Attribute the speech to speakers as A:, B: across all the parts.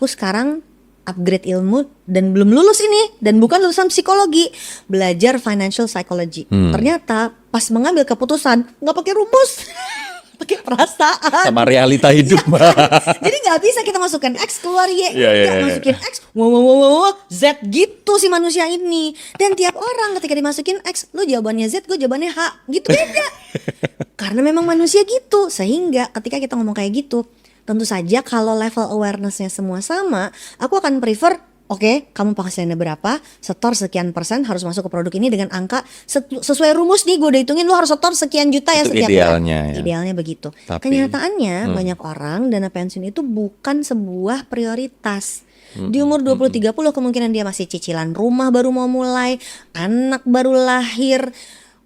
A: aku sekarang upgrade ilmu dan belum lulus ini, dan bukan lulusan psikologi, belajar financial psychology. Ternyata pas mengambil keputusan nggak pakai rumus, pakai perasaan
B: Sama realita hidup.
A: jadi nggak bisa kita masukkan X keluar Y,
B: Iya, iya, iya.
A: masukin X wow, Z gitu si manusia ini. Dan tiap orang ketika dimasukin X, lu jawabannya Z, gue jawabannya H, gitu beda. Karena memang manusia gitu. Sehingga ketika kita ngomong kayak gitu, tentu saja kalau level awarenessnya semua sama, aku akan prefer oke, kamu penghasilannya berapa, setor sekian persen harus masuk ke produk ini dengan angka sesuai rumus nih, gue udah hitungin lu harus setor sekian juta ya
B: Itu
A: setiap
B: idealnya,
A: bulan.
B: ya.
A: Idealnya begitu.
B: Tapi,
A: Kenyataannya banyak orang dana pensiun itu bukan sebuah prioritas. Di umur 20-30 kemungkinan dia masih cicilan rumah baru mau mulai, anak baru lahir,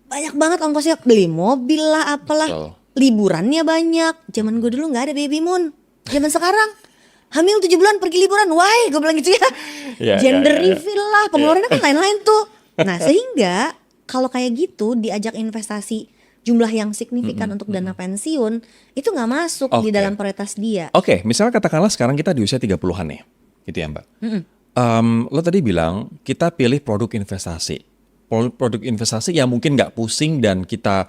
A: banyak banget ongkosnya, beli mobil lah apalah,
B: Betul.
A: liburannya banyak. Zaman gue dulu nggak ada baby moon. Zaman sekarang hamil 7 bulan pergi liburan, why gue bilang gitu ya.
B: Iya,
A: Gender
B: iya, iya.
A: reveal lah, pengeluarannya kan lain-lain tuh. Nah sehingga kalau kayak gitu diajak investasi jumlah yang signifikan untuk dana pensiun, itu nggak masuk di
B: Oke.
A: dalam prioritas dia.
B: Oke, misalnya katakanlah sekarang kita di usia 30-an nih. Gitu ya Mbak. Lo tadi bilang kita pilih produk investasi. Produk investasi yang mungkin nggak pusing dan kita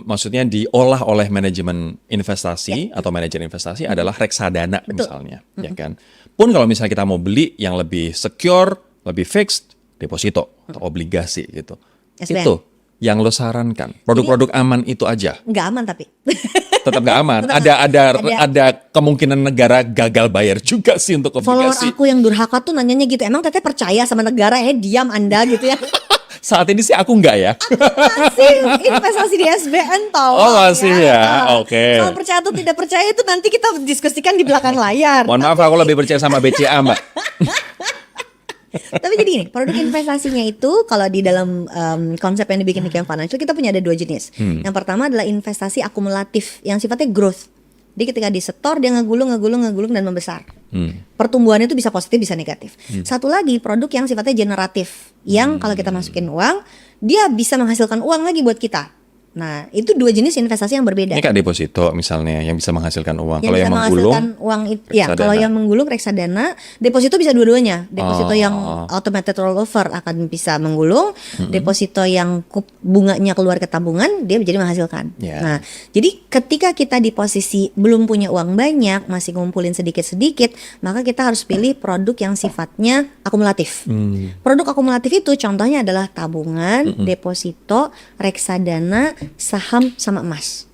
B: maksudnya diolah oleh manajemen investasi atau manajer investasi adalah reksadana misalnya, ya kan. Pun kalau misalnya kita mau beli yang lebih secure, lebih fixed, deposito atau obligasi gitu.
A: SBN.
B: Itu yang lo sarankan. Produk-produk aman itu aja.
A: Nggak aman tapi.
B: Tetap nggak aman.
A: Tetap
B: Ada kemungkinan negara gagal bayar juga sih untuk
A: Follower
B: obligasi.
A: aku yang durhaka tuh nanyanya gitu, emang teteh percaya sama negara diam anda gitu ya.
B: Saat ini sih aku nggak ya.
A: Masih investasi di SBN tau.
B: Oh, masih ya? Oke.
A: Kalau percaya atau tidak percaya itu nanti kita diskusikan di belakang layar.
B: Mohon maaf, aku lebih percaya sama BCA Mbak.
A: Tapi jadi gini, produk investasinya itu kalau di dalam konsep yang dibikin di Camp Financial kita punya ada 2 jenis. Yang pertama adalah investasi akumulatif yang sifatnya growth. Jadi ketika disetor dia ngegulung dan membesar. Pertumbuhannya itu bisa positif bisa negatif. Satu lagi produk yang sifatnya generatif, yang kalau kita masukin uang dia bisa menghasilkan uang lagi buat kita. Nah itu 2 jenis investasi yang berbeda.
B: Ini kayak deposito misalnya yang bisa menghasilkan uang.
A: Yang
B: Kalau yang
A: bisa
B: menggulung,
A: menghasilkan uang itu ya,
B: reksadana.
A: kalau yang menggulung reksadana, deposito bisa dua-duanya. Deposito yang automated rollover akan bisa menggulung, deposito yang bunganya keluar ke tabungan dia jadi menghasilkan.
B: Ya.
A: Nah, jadi ketika kita di posisi belum punya uang banyak, masih ngumpulin sedikit-sedikit, maka kita harus pilih produk yang sifatnya akumulatif. Produk akumulatif itu contohnya adalah tabungan, deposito, reksadana, saham sama emas.